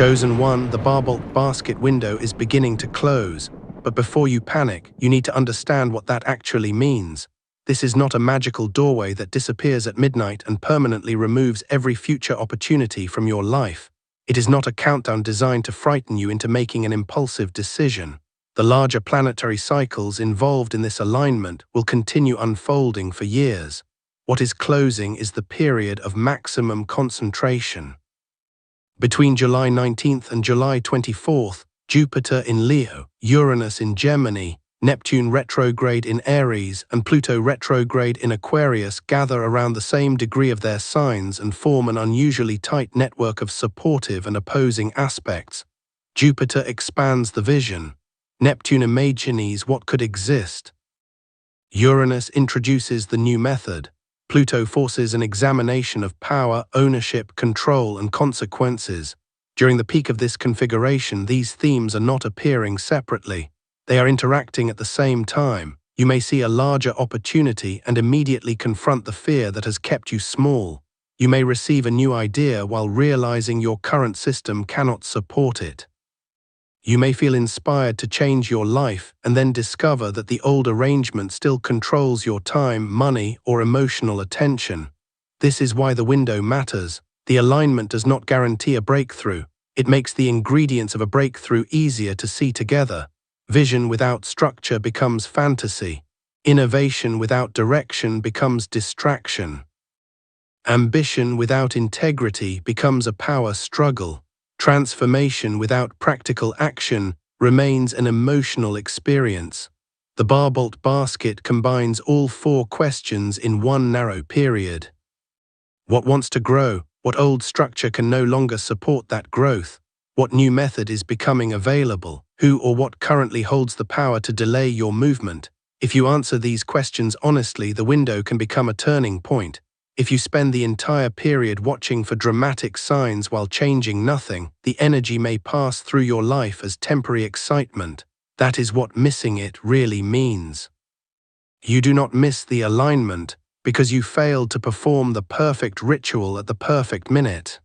Chosen one, the Barbault Basket window is beginning to close, but before you panic, you need to understand what that actually means. This is not a magical doorway that disappears at midnight and permanently removes every future opportunity from your life. It is not a countdown designed to frighten you into making an impulsive decision. The larger planetary cycles involved in this alignment will continue unfolding for years. What is closing is the period of maximum concentration. Between July 19th and July 24th, Jupiter in Leo, Uranus in Gemini, Neptune retrograde in Aries, and Pluto retrograde in Aquarius gather around the same degree of their signs and form an unusually tight network of supportive and opposing aspects. Jupiter expands the vision. Neptune imagines what could exist. Uranus introduces the new method. Pluto forces an examination of power, ownership, control, and consequences. During the peak of this configuration, these themes are not appearing separately. They are interacting at the same time. You may see a larger opportunity and immediately confront the fear that has kept you small. You may receive a new idea while realizing your current system cannot support it. You may feel inspired to change your life and then discover that the old arrangement still controls your time, money, or emotional attention. This is why the window matters. The alignment does not guarantee a breakthrough. It makes the ingredients of a breakthrough easier to see together. Vision without structure becomes fantasy. Innovation without direction becomes distraction. Ambition without integrity becomes a power struggle. Transformation without practical action remains an emotional experience. The Barbault Basket combines all four questions in one narrow period. What wants to grow? What old structure can no longer support that growth? What new method is becoming available? Who or what currently holds the power to delay your movement? If you answer these questions honestly, the window can become a turning point. If you spend the entire period watching for dramatic signs while changing nothing, the energy may pass through your life as temporary excitement. That is what missing it really means. You do not miss the alignment because you failed to perform the perfect ritual at the perfect minute.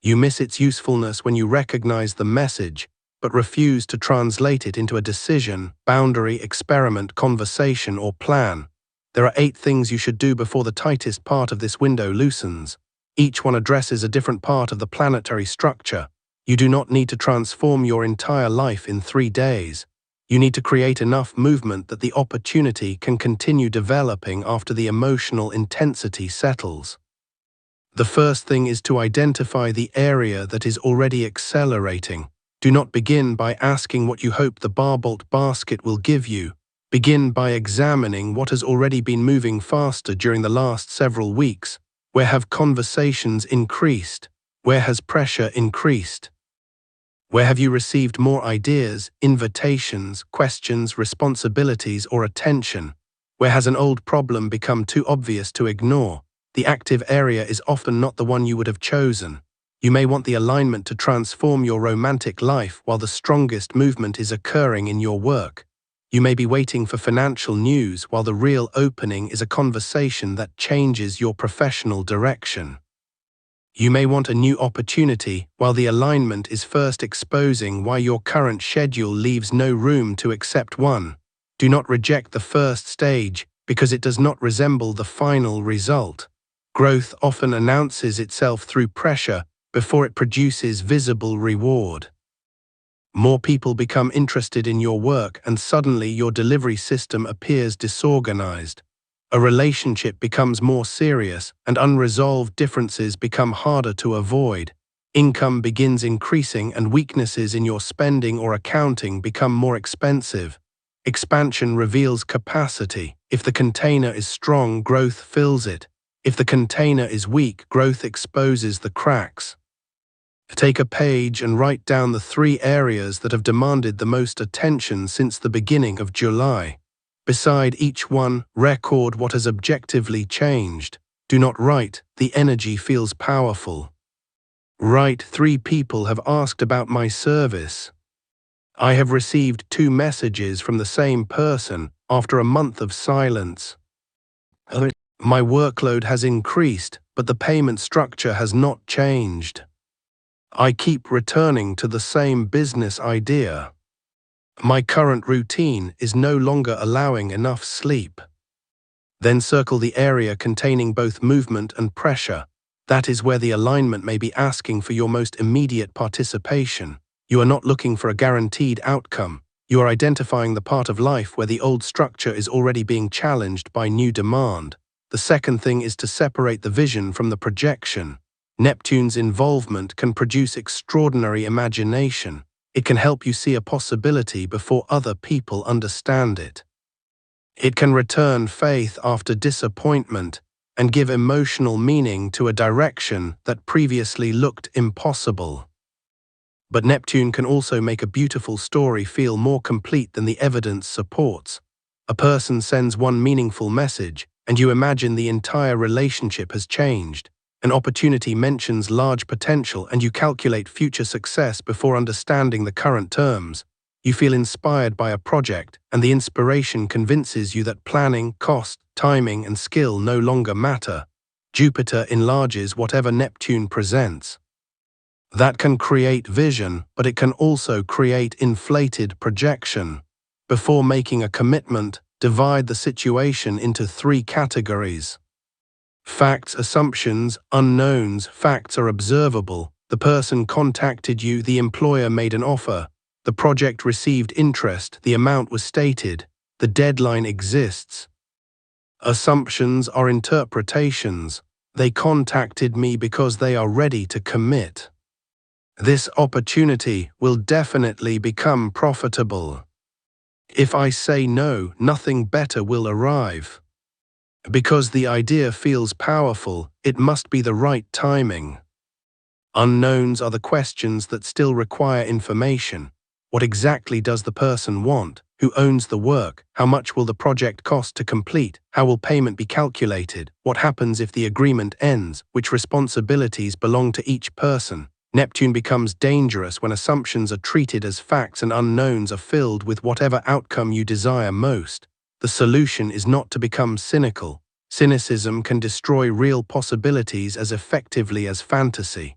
You miss its usefulness when you recognize the message, but refuse to translate it into a decision, boundary, experiment, conversation, or plan. There are 8 things you should do before the tightest part of this window loosens. Each one addresses a different part of the planetary structure. You do not need to transform your entire life in 3 days. You need to create enough movement that the opportunity can continue developing after the emotional intensity settles. The first thing is to identify the area that is already accelerating. Do not begin by asking what you hope the Barbault Basket will give you. Begin by examining what has already been moving faster during the last several weeks. Where have conversations increased? Where has pressure increased? Where have you received more ideas, invitations, questions, responsibilities, or attention? Where has an old problem become too obvious to ignore? The active area is often not the one you would have chosen. You may want the alignment to transform your romantic life while the strongest movement is occurring in your work. You may be waiting for financial news while the real opening is a conversation that changes your professional direction. You may want a new opportunity while the alignment is first exposing why your current schedule leaves no room to accept one. Do not reject the first stage because it does not resemble the final result. Growth often announces itself through pressure before it produces visible reward. More people become interested in your work and suddenly your delivery system appears disorganized. A relationship becomes more serious and unresolved differences become harder to avoid. Income begins increasing and weaknesses in your spending or accounting become more expensive. Expansion reveals capacity. If the container is strong, growth fills it. If the container is weak, growth exposes the cracks. Take a page and write down the 3 areas that have demanded the most attention since the beginning of July. Beside each one, record what has objectively changed. Do not write, the energy feels powerful. Write, 3 people have asked about my service. I have received 2 messages from the same person after a month of silence. My workload has increased, but the payment structure has not changed. I keep returning to the same business idea. My current routine is no longer allowing enough sleep. Then circle the area containing both movement and pressure. That is where the alignment may be asking for your most immediate participation. You are not looking for a guaranteed outcome. You are identifying the part of life where the old structure is already being challenged by new demand. The second thing is to separate the vision from the projection. Neptune's involvement can produce extraordinary imagination. It can help you see a possibility before other people understand it. It can return faith after disappointment and give emotional meaning to a direction that previously looked impossible. But Neptune can also make a beautiful story feel more complete than the evidence supports. A person sends one meaningful message, and you imagine the entire relationship has changed. An opportunity mentions large potential, and you calculate future success before understanding the current terms. You feel inspired by a project, and the inspiration convinces you that planning, cost, timing, and skill no longer matter. Jupiter enlarges whatever Neptune presents. That can create vision, but it can also create inflated projection. Before making a commitment, divide the situation into 3 categories. Facts, assumptions, unknowns. Facts are observable. The person contacted you, the employer made an offer. The project received interest, the amount was stated, the deadline exists. Assumptions are interpretations. They contacted me because they are ready to commit. This opportunity will definitely become profitable. If I say no, nothing better will arrive. Because the idea feels powerful, it must be the right timing. Unknowns are the questions that still require information. What exactly does the person want? Who owns the work? How much will the project cost to complete? How will payment be calculated? What happens if the agreement ends? Which responsibilities belong to each person? Neptune becomes dangerous when assumptions are treated as facts and unknowns are filled with whatever outcome you desire most. The solution is not to become cynical. Cynicism can destroy real possibilities as effectively as fantasy.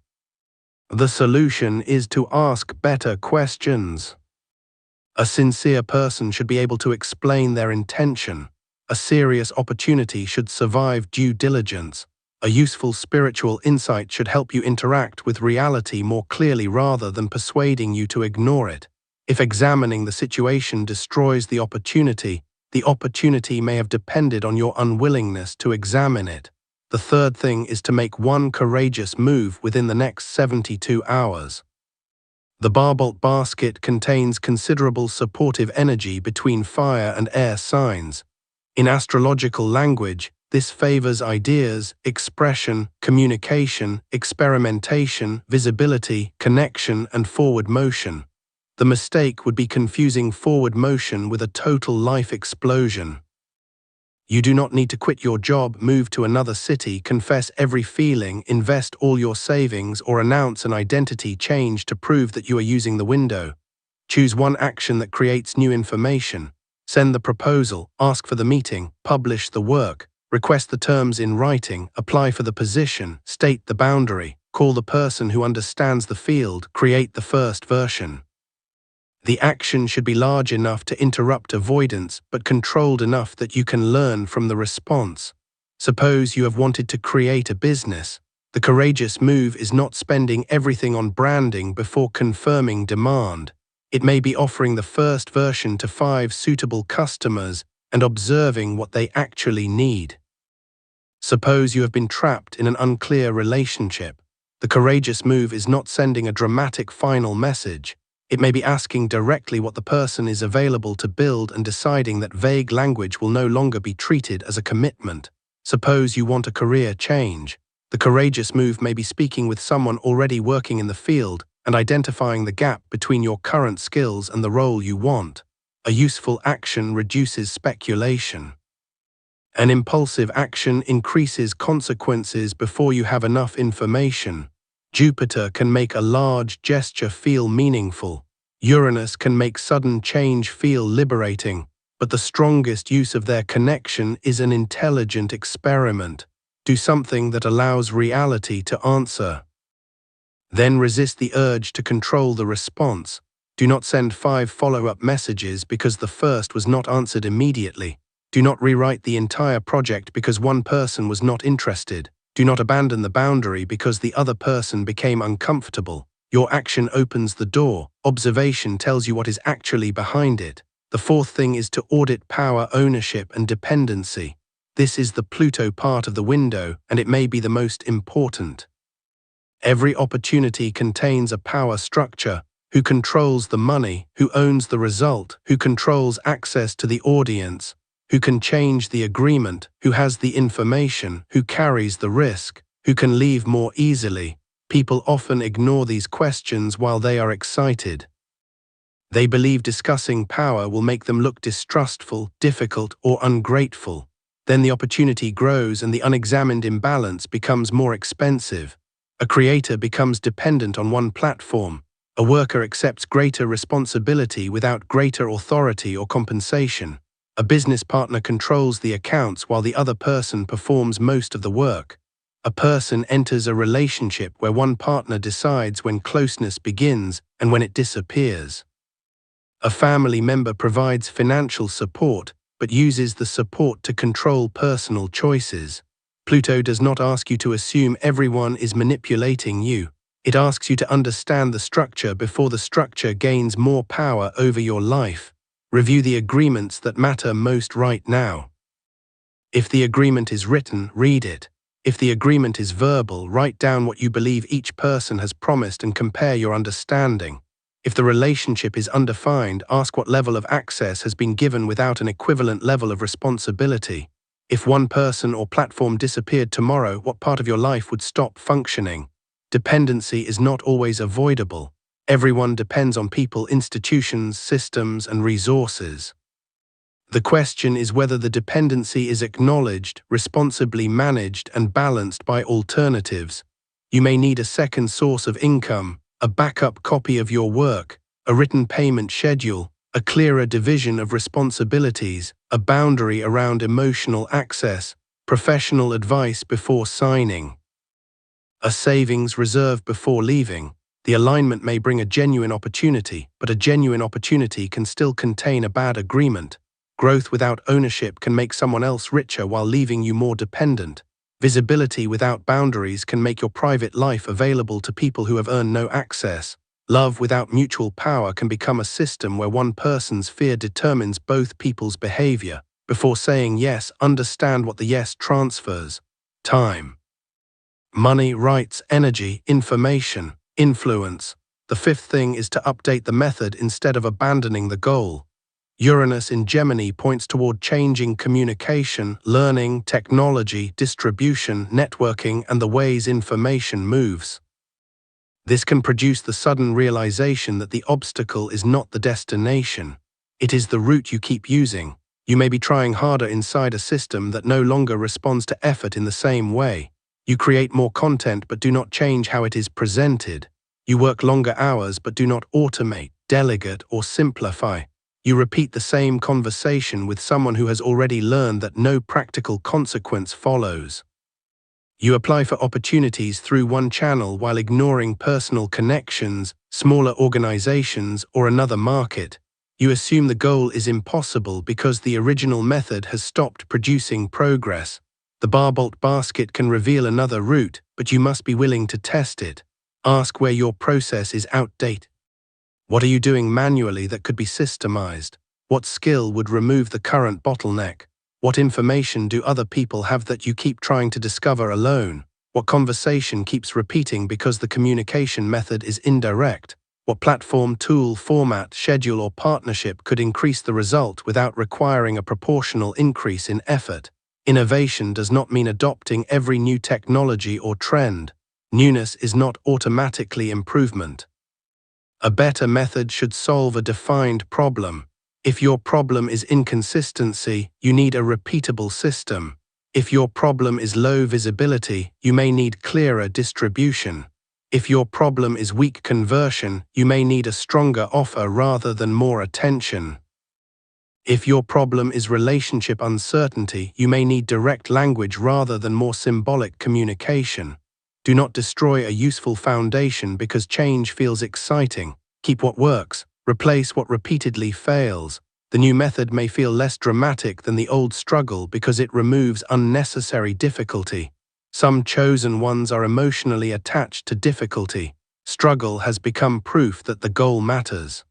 The solution is to ask better questions. A sincere person should be able to explain their intention. A serious opportunity should survive due diligence. A useful spiritual insight should help you interact with reality more clearly rather than persuading you to ignore it. If examining the situation destroys the opportunity may have depended on your unwillingness to examine it. The third thing is to make one courageous move within the next 72 hours. The Barbault Basket contains considerable supportive energy between fire and air signs. In astrological language, this favors ideas, expression, communication, experimentation, visibility, connection, and forward motion. The mistake would be confusing forward motion with a total life explosion. You do not need to quit your job, move to another city, confess every feeling, invest all your savings, or announce an identity change to prove that you are using the window. Choose one action that creates new information. Send the proposal, ask for the meeting, publish the work, request the terms in writing, apply for the position, state the boundary, call the person who understands the field, create the first version. The action should be large enough to interrupt avoidance, but controlled enough that you can learn from the response. Suppose you have wanted to create a business. The courageous move is not spending everything on branding before confirming demand. It may be offering the first version to 5 suitable customers and observing what they actually need. Suppose you have been trapped in an unclear relationship. The courageous move is not sending a dramatic final message. It may be asking directly what the person is available to build and deciding that vague language will no longer be treated as a commitment. Suppose you want a career change. The courageous move may be speaking with someone already working in the field and identifying the gap between your current skills and the role you want. A useful action reduces speculation. An impulsive action increases consequences before you have enough information. Jupiter can make a large gesture feel meaningful. Uranus can make sudden change feel liberating, but the strongest use of their connection is an intelligent experiment. Do something that allows reality to answer. Then resist the urge to control the response. Do not send 5 follow-up messages because the first was not answered immediately. Do not rewrite the entire project because one person was not interested. Do not abandon the boundary because the other person became uncomfortable. Your action opens the door. Observation tells you what is actually behind it. The fourth thing is to audit power, ownership, and dependency. This is the Pluto part of the window, and it may be the most important. Every opportunity contains a power structure. Who controls the money? Who owns the result? Who controls access to the audience? Who can change the agreement? Who has the information? Who carries the risk? Who can leave more easily? People often ignore these questions while they are excited. They believe discussing power will make them look distrustful, difficult, or ungrateful. Then the opportunity grows and the unexamined imbalance becomes more expensive. A creator becomes dependent on one platform. A worker accepts greater responsibility without greater authority or compensation. A business partner controls the accounts while the other person performs most of the work. A person enters a relationship where one partner decides when closeness begins and when it disappears. A family member provides financial support, but uses the support to control personal choices. Pluto does not ask you to assume everyone is manipulating you. It asks you to understand the structure before the structure gains more power over your life. Review the agreements that matter most right now. If the agreement is written, read it. If the agreement is verbal, write down what you believe each person has promised and compare your understanding. If the relationship is undefined, ask what level of access has been given without an equivalent level of responsibility. If one person or platform disappeared tomorrow, what part of your life would stop functioning? Dependency is not always avoidable. Everyone depends on people, institutions, systems, and resources. The question is whether the dependency is acknowledged, responsibly managed, and balanced by alternatives. You may need a second source of income, a backup copy of your work, a written payment schedule, a clearer division of responsibilities, a boundary around emotional access, professional advice before signing, a savings reserve before leaving. The alignment may bring a genuine opportunity, but a genuine opportunity can still contain a bad agreement. Growth without ownership can make someone else richer while leaving you more dependent. Visibility without boundaries can make your private life available to people who have earned no access. Love without mutual power can become a system where one person's fear determines both people's behavior. Before saying yes, understand what the yes transfers. Time, money, rights, energy, information, influence. The fifth thing is to update the method instead of abandoning the goal. Uranus in Gemini points toward changing communication, learning, technology, distribution, networking, and the ways information moves. This can produce the sudden realization that the obstacle is not the destination. It is the route you keep using. You may be trying harder inside a system that no longer responds to effort in the same way. You create more content but do not change how it is presented. You work longer hours but do not automate, delegate, or simplify. You repeat the same conversation with someone who has already learned that no practical consequence follows. You apply for opportunities through one channel while ignoring personal connections, smaller organizations, or another market. You assume the goal is impossible because the original method has stopped producing progress. The Barbault Basket can reveal another route, but you must be willing to test it. Ask where your process is outdated. What are you doing manually that could be systemized? What skill would remove the current bottleneck? What information do other people have that you keep trying to discover alone? What conversation keeps repeating because the communication method is indirect? What platform, tool, format, schedule, or partnership could increase the result without requiring a proportional increase in effort? Innovation does not mean adopting every new technology or trend. Newness is not automatically improvement. A better method should solve a defined problem. If your problem is inconsistency, you need a repeatable system. If your problem is low visibility, you may need clearer distribution. If your problem is weak conversion, you may need a stronger offer rather than more attention. If your problem is relationship uncertainty, you may need direct language rather than more symbolic communication. Do not destroy a useful foundation because change feels exciting. Keep what works, replace what repeatedly fails. The new method may feel less dramatic than the old struggle because it removes unnecessary difficulty. Some chosen ones are emotionally attached to difficulty. Struggle has become proof that the goal matters.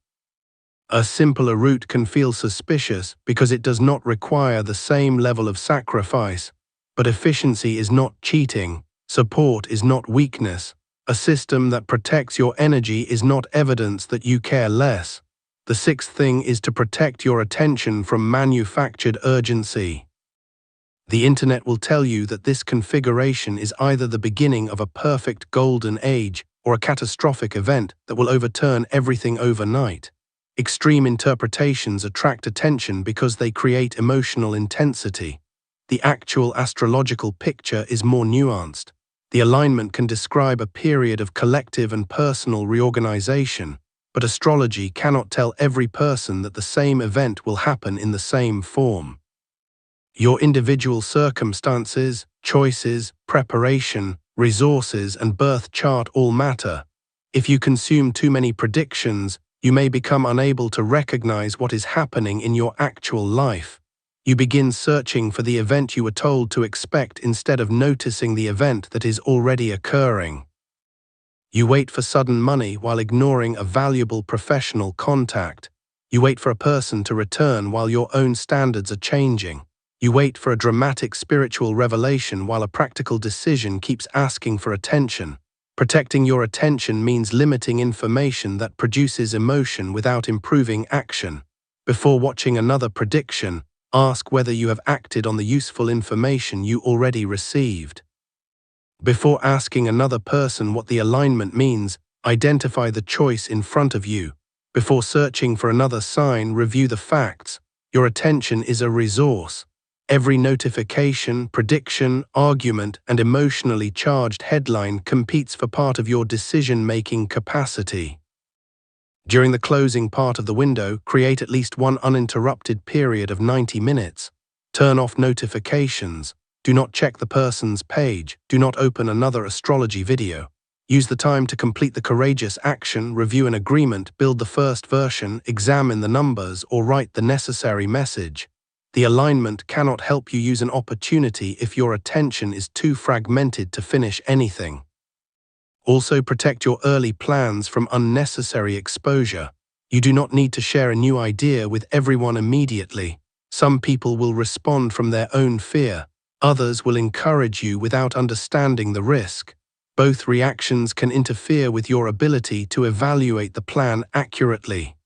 A simpler route can feel suspicious because it does not require the same level of sacrifice. But efficiency is not cheating. Support is not weakness. A system that protects your energy is not evidence that you care less. The sixth thing is to protect your attention from manufactured urgency. The internet will tell you that this configuration is either the beginning of a perfect golden age or a catastrophic event that will overturn everything overnight. Extreme interpretations attract attention because they create emotional intensity. The actual astrological picture is more nuanced. The alignment can describe a period of collective and personal reorganization, but astrology cannot tell every person that the same event will happen in the same form. Your individual circumstances, choices, preparation, resources, and birth chart all matter. If you consume too many predictions, you may become unable to recognize what is happening in your actual life. You begin searching for the event you were told to expect instead of noticing the event that is already occurring. You wait for sudden money while ignoring a valuable professional contact. You wait for a person to return while your own standards are changing. You wait for a dramatic spiritual revelation while a practical decision keeps asking for attention. Protecting your attention means limiting information that produces emotion without improving action. Before watching another prediction, ask whether you have acted on the useful information you already received. Before asking another person what the alignment means, identify the choice in front of you. Before searching for another sign, review the facts. Your attention is a resource. Every notification, prediction, argument, and emotionally charged headline competes for part of your decision-making capacity. During the closing part of the window, create at least one uninterrupted period of 90 minutes. Turn off notifications. Do not check the person's page. Do not open another astrology video. Use the time to complete the courageous action, review an agreement, build the first version, examine the numbers, or write the necessary message. The alignment cannot help you use an opportunity if your attention is too fragmented to finish anything. Also, protect your early plans from unnecessary exposure. You do not need to share a new idea with everyone immediately. Some people will respond from their own fear. Others will encourage you without understanding the risk. Both reactions can interfere with your ability to evaluate the plan accurately.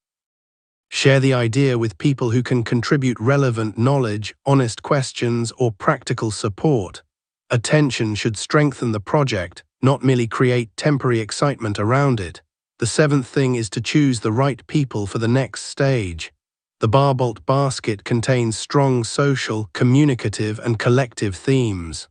Share the idea with people who can contribute relevant knowledge, honest questions, or practical support. Attention should strengthen the project, not merely create temporary excitement around it. The seventh thing is to choose the right people for the next stage. The Barbault Basket contains strong social, communicative, and collective themes.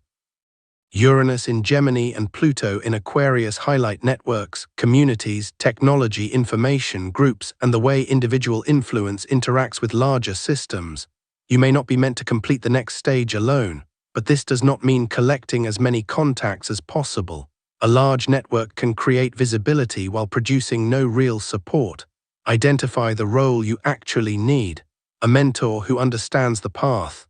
Uranus in Gemini and Pluto in Aquarius highlight networks, communities, technology, information, groups, and the way individual influence interacts with larger systems. You may not be meant to complete the next stage alone, but this does not mean collecting as many contacts as possible. A large network can create visibility while producing no real support. Identify the role you actually need. A mentor who understands the path.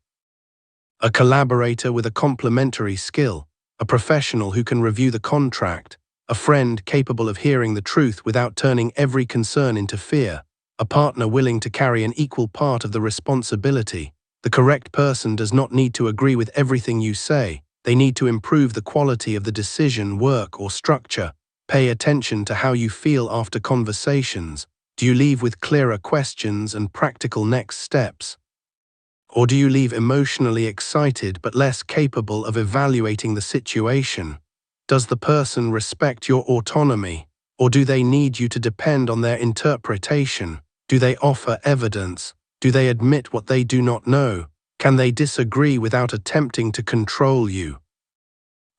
A collaborator with a complementary skill. A professional who can review the contract. A friend capable of hearing the truth without turning every concern into fear. A partner willing to carry an equal part of the responsibility. The correct person does not need to agree with everything you say. They need to improve the quality of the decision, work, or structure. Pay attention to how you feel after conversations. Do you leave with clearer questions and practical next steps? Or do you leave emotionally excited but less capable of evaluating the situation? Does the person respect your autonomy? Or do they need you to depend on their interpretation? Do they offer evidence? Do they admit what they do not know? Can they disagree without attempting to control you?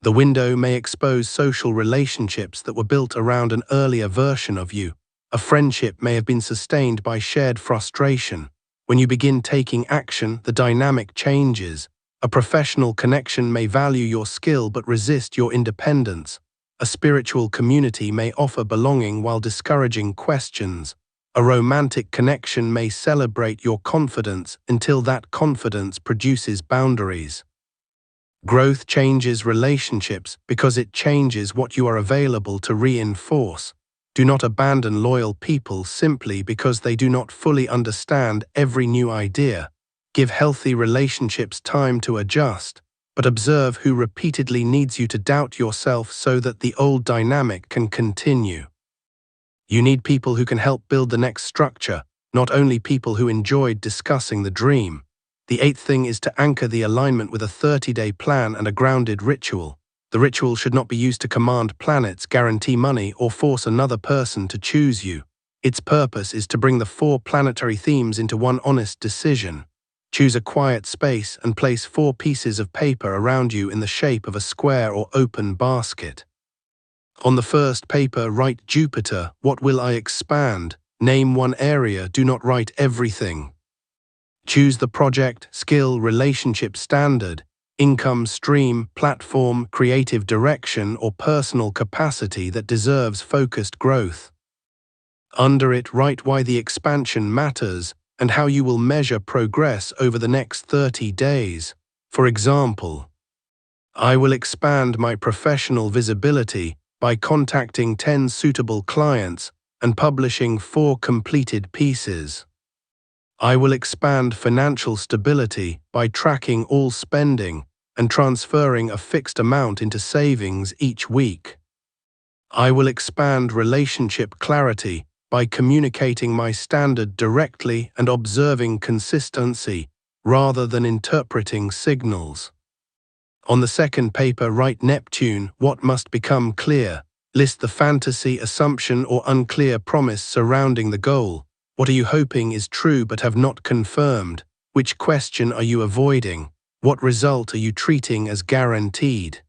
The window may expose social relationships that were built around an earlier version of you. A friendship may have been sustained by shared frustration. When you begin taking action, the dynamic changes. A professional connection may value your skill but resist your independence. A spiritual community may offer belonging while discouraging questions. A romantic connection may celebrate your confidence until that confidence produces boundaries. Growth changes relationships because it changes what you are available to reinforce. Do not abandon loyal people simply because they do not fully understand every new idea. Give healthy relationships time to adjust, but observe who repeatedly needs you to doubt yourself so that the old dynamic can continue. You need people who can help build the next structure, not only people who enjoyed discussing the dream. The eighth thing is to anchor the alignment with a 30-day plan and a grounded ritual. The ritual should not be used to command planets, guarantee money, or force another person to choose you. Its purpose is to bring the 4 planetary themes into one honest decision. Choose a quiet space and place 4 pieces of paper around you in the shape of a square or open basket. On the first paper, write Jupiter, what will I expand? Name one area, do not write everything. Choose the project, skill, relationship standard, income stream, platform, creative direction, or personal capacity that deserves focused growth. Under it, write why the expansion matters and how you will measure progress over the next 30 days. For example, I will expand my professional visibility by contacting 10 suitable clients and publishing 4 completed pieces. I will expand financial stability by tracking all spending and transferring a fixed amount into savings each week. I will expand relationship clarity by communicating my standard directly and observing consistency rather than interpreting signals. On the second paper, write Neptune, what must become clear. List the fantasy, assumption, or unclear promise surrounding the goal. What are you hoping is true but have not confirmed? Which question are you avoiding? What result are you treating as guaranteed?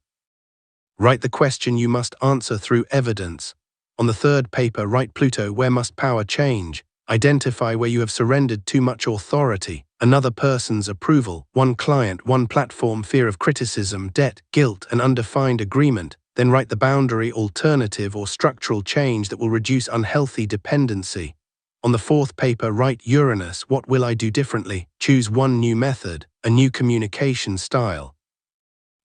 Write the question you must answer through evidence. On the third paper, write Pluto, where must power change? Identify where you have surrendered too much authority, another person's approval, one client, one platform, fear of criticism, debt, guilt, and undefined agreement. Then write the boundary, alternative, or structural change that will reduce unhealthy dependency. On the fourth paper, write Uranus, what will I do differently? Choose one new method, a new communication style.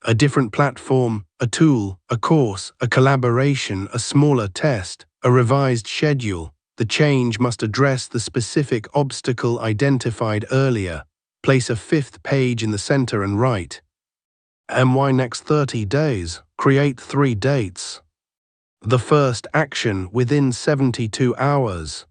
A different platform, a tool, a course, a collaboration, a smaller test, a revised schedule. The change must address the specific obstacle identified earlier. Place a 5th page in the center and write, MY next 30 days, create 3 dates. The first action within 72 hours.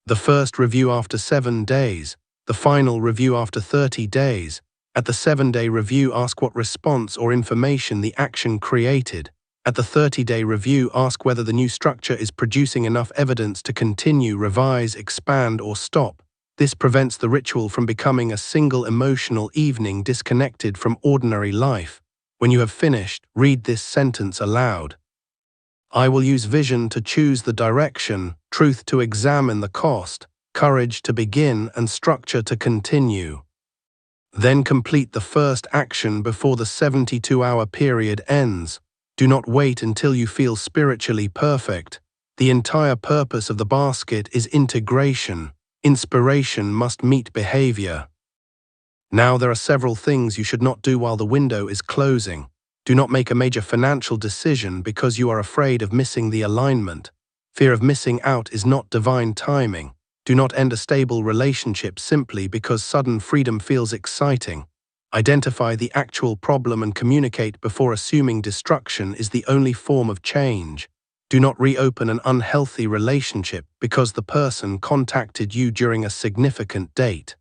The first review after 7 days, the final review after 30 days. At the 7-day review, ask what response or information the action created. At the 30-day review, ask whether the new structure is producing enough evidence to continue, revise, expand, or stop. This prevents the ritual from becoming a single emotional evening disconnected from ordinary life. When you have finished, read this sentence aloud. I will use vision to choose the direction, truth to examine the cost, courage to begin, and structure to continue. Then complete the first action before the 72-hour period ends. Do not wait until you feel spiritually perfect. The entire purpose of the basket is integration. Inspiration must meet behavior. Now there are several things you should not do while the window is closing. Do not make a major financial decision because you are afraid of missing the alignment. Fear of missing out is not divine timing. Do not end a stable relationship simply because sudden freedom feels exciting. Identify the actual problem and communicate before assuming destruction is the only form of change. Do not reopen an unhealthy relationship because the person contacted you during a significant date.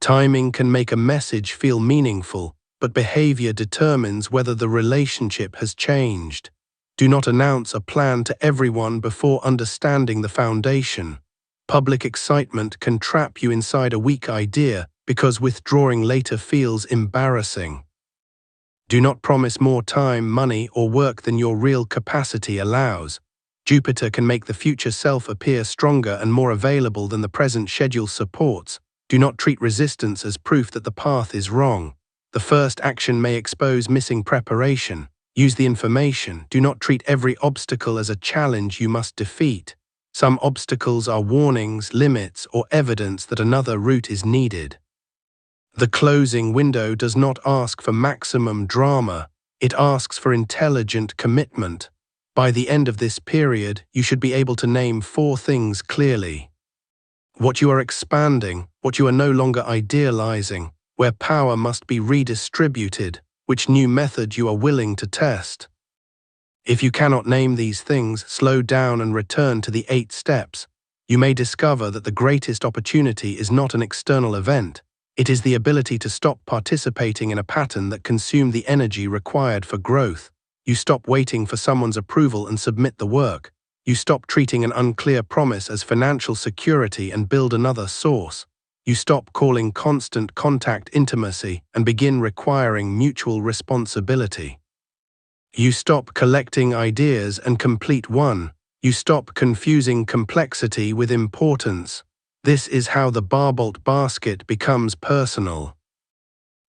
Timing can make a message feel meaningful, but behavior determines whether the relationship has changed. Do not announce a plan to everyone before understanding the foundation. Public excitement can trap you inside a weak idea because withdrawing later feels embarrassing. Do not promise more time, money, or work than your real capacity allows. Jupiter can make the future self appear stronger and more available than the present schedule supports. Do not treat resistance as proof that the path is wrong. The first action may expose missing preparation. Use the information. Do not treat every obstacle as a challenge you must defeat. Some obstacles are warnings, limits, or evidence that another route is needed. The closing window does not ask for maximum drama, it asks for intelligent commitment. By the end of this period, you should be able to name 4 things clearly. What you are expanding, what you are no longer idealizing, where power must be redistributed, which new method you are willing to test. If you cannot name these things, slow down and return to the 8 steps. You may discover that the greatest opportunity is not an external event. It is the ability to stop participating in a pattern that consumes the energy required for growth. You stop waiting for someone's approval and submit the work. You stop treating an unclear promise as financial security and build another source. You stop calling constant contact intimacy and begin requiring mutual responsibility. You stop collecting ideas and complete one. You stop confusing complexity with importance. This is how the Barbault Basket becomes personal.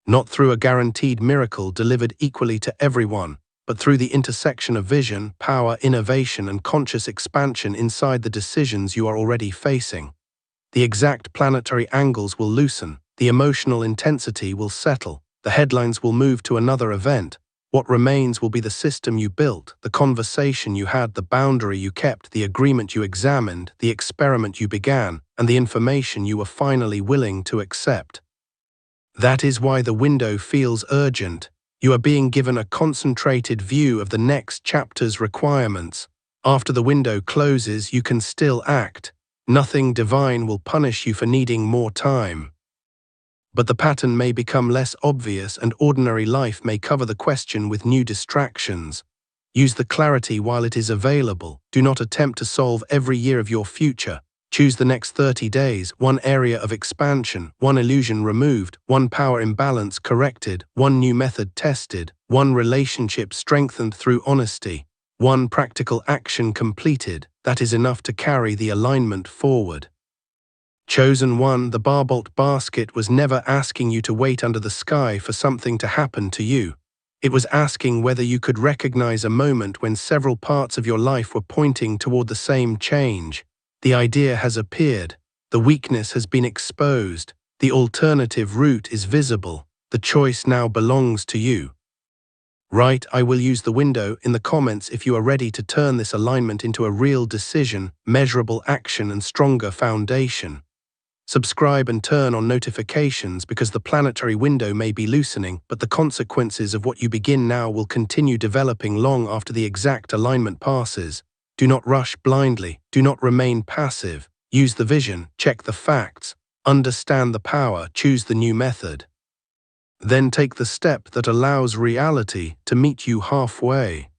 Not through a guaranteed miracle delivered equally to everyone, but through the intersection of vision, power, innovation, and conscious expansion inside the decisions you are already facing. The exact planetary angles will loosen, the emotional intensity will settle, the headlines will move to another event. What remains will be the system you built, the conversation you had, the boundary you kept, the agreement you examined, the experiment you began, and the information you were finally willing to accept. That is why the window feels urgent. You are being given a concentrated view of the next chapter's requirements. After the window closes, you can still act. Nothing divine will punish you for needing more time. But the pattern may become less obvious and ordinary life may cover the question with new distractions. Use the clarity while it is available. Do not attempt to solve every year of your future. Choose the next 30 days, one area of expansion, one illusion removed, one power imbalance corrected, one new method tested, one relationship strengthened through honesty, one practical action completed. That is enough to carry the alignment forward. Chosen one, the Barbault Basket was never asking you to wait under the sky for something to happen to you. It was asking whether you could recognize a moment when several parts of your life were pointing toward the same change. The idea has appeared. The weakness has been exposed. The alternative route is visible. The choice now belongs to you. Write, "I will use the window" in the comments if you are ready to turn this alignment into a real decision, measurable action, and stronger foundation. Subscribe and turn on notifications because the planetary window may be loosening, but the consequences of what you begin now will continue developing long after the exact alignment passes. Do not rush blindly. Do not remain passive. Use the vision, check the facts, understand the power, choose the new method. Then take the step that allows reality to meet you halfway.